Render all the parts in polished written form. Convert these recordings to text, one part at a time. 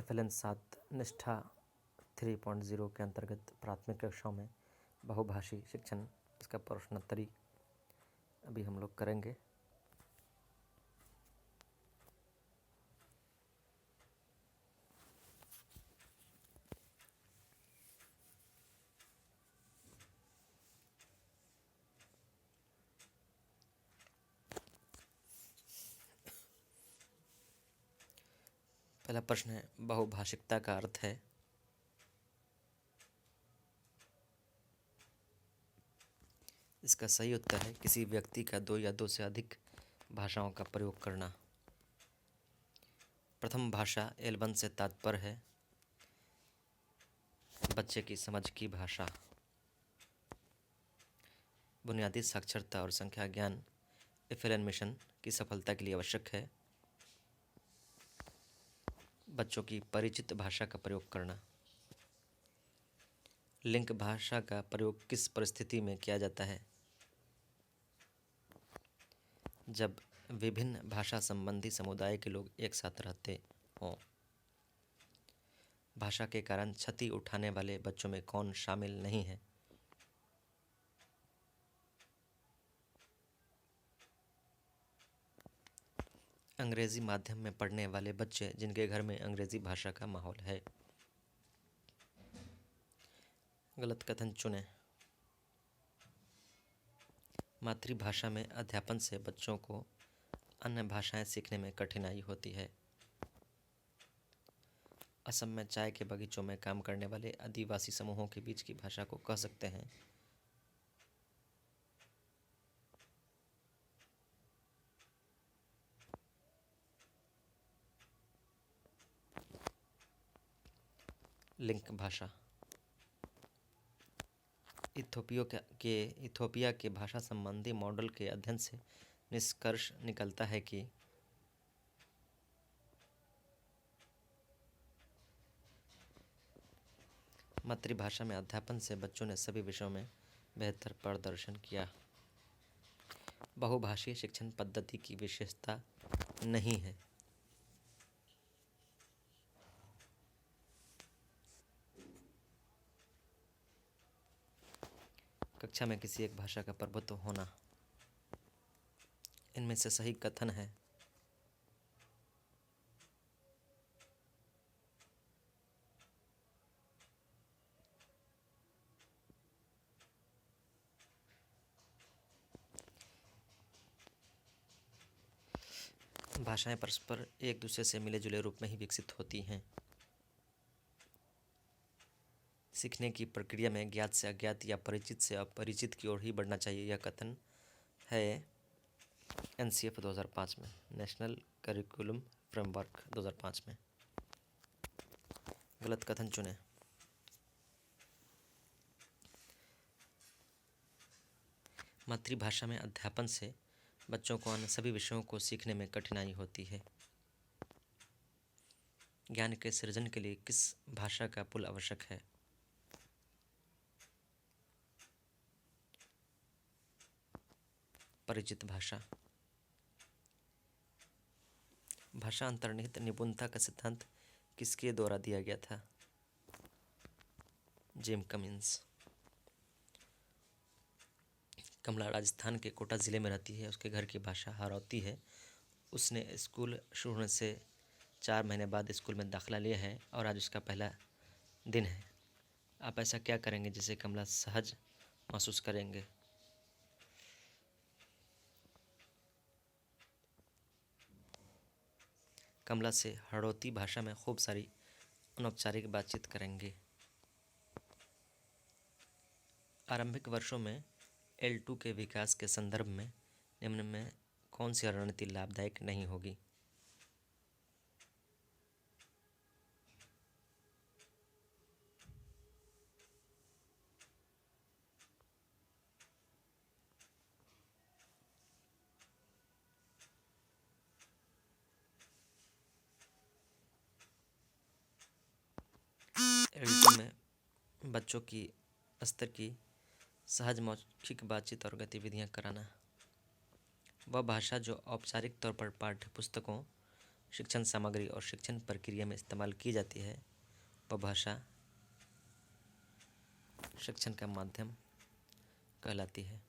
FLN 7 निष्ठा 3.0 के अंतर्गत प्राथमिक कक्षाओं में बहुभाषी शिक्षण, इसका प्रश्नोत्तरी अभी हम लोग करेंगे। पहला प्रश्न है, बहुभाषिकता का अर्थ है इसका सही उत्तर है किसी व्यक्ति का दो या दो से अधिक भाषाओं का प्रयोग करना। प्रथम भाषा L1 से तात्पर्य है बच्चे की समझ की भाषा। बुनियादी साक्षरता और संख्या ज्ञान FLN मिशन की सफलता के लिए आवश्यक है। बच्चों की परिचित भाषा का प्रयोग करना। लिंक भाषा का प्रयोग किस परिस्थिति में किया जाता है? जब विभिन्न भाषा संबंधी समुदाय के लोग एक साथ रहते हों। भाषा के कारण क्षति उठाने वाले बच्चों में कौन शामिल नहीं है? अंग्रेजी माध्यम में पढ़ने वाले बच्चे जिनके घर में अंग्रेजी भाषा का माहौल है। गलत कथन चुनें। मातृभाषा में अध्यापन से बच्चों को अन्य भाषाएं सीखने में कठिनाई होती है। असम में चाय के बगीचों में काम करने वाले आदिवासी समूहों के बीच की भाषा को कह सकते हैं। लिंक भाषा। इथोपिया के भाषा संबंधी मॉडल के अध्ययन से निष्कर्ष निकलता है कि मातृभाषा में अध्यापन से बच्चों ने सभी विषयों में बेहतर प्रदर्शन किया। बहुभाषीय शिक्षण पद्धति की विशेषता नहीं है। कक्षा में किसी एक भाषा का प्रभुत्व होना। इनमें से सही कथन है भाषाएं परस्पर एक दूसरे से मिले जुले रूप में ही विकसित होती हैं। सीखने की प्रक्रिया में ज्ञात से अज्ञात या परिचित से अपरिचित की ओर ही बढ़ना चाहिए, यह कथन है NCF 2005 में, नेशनल करिकुलम फ्रेमवर्क 2005 में। गलत कथन चुनें। मातृभाषा में अध्यापन से बच्चों को अन्य सभी विषयों को सीखने में कठिनाई होती है। ज्ञान के सृजन के लिए किस भाषा का पुल आवश्यक है? परिचित भाषा। भाषा अंतर्निहित निपुणता का सिद्धांत किसके द्वारा दिया गया था? GeM Cummins. कमला राजस्थान के कोटा ज़िले में रहती है। उसके घर की भाषा हारौती है। उसने स्कूल शुरू होने से 4 महीने बाद स्कूल में दाखिला लिया है और आज उसका पहला दिन है। आप ऐसा क्या करेंगे जिसे कमला सहज महसूस करेंगे? कमला से हारौती भाषा में खूब सारी अनौपचारिक बातचीत करेंगे। आरंभिक वर्षों में L2 के विकास के संदर्भ में निम्न में कौन सी रणनीति लाभदायक नहीं होगी? L2 में बच्चों की स्तर की सहज मौखिक बातचीत और गतिविधियां कराना। वह भाषा जो औपचारिक तौर पर पाठ्य पुस्तकों, शिक्षण सामग्री और शिक्षण प्रक्रिया में इस्तेमाल की जाती है वह भाषा शिक्षण का माध्यम कहलाती है।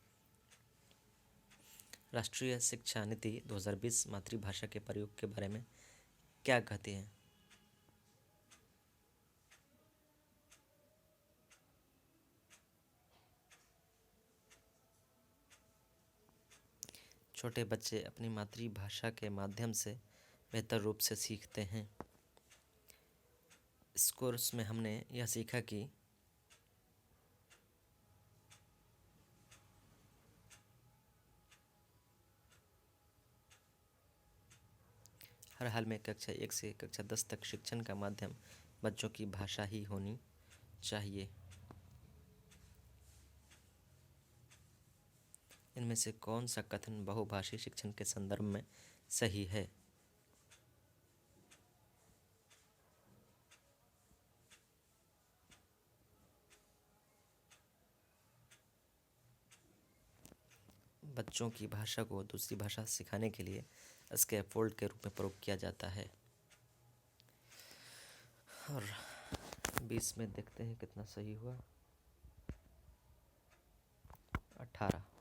राष्ट्रीय शिक्षा नीति 2020 मातृभाषा के प्रयोग के बारे में क्या कहती है? छोटे बच्चे अपनी मातृभाषा के माध्यम से बेहतर रूप से सीखते हैं। इस कोर्स में हमने यह सीखा कि हर हाल में कक्षा 1 से कक्षा 10 तक शिक्षण का माध्यम बच्चों की भाषा ही होनी चाहिए। इनमें से कौन सा कथन बहुभाषी शिक्षण के संदर्भ में सही है? बच्चों की भाषा को दूसरी भाषा सिखाने के लिए स्कैफोल्ड के रूप में प्रयोग किया जाता है। और 20 में देखते हैं कितना सही हुआ। 18।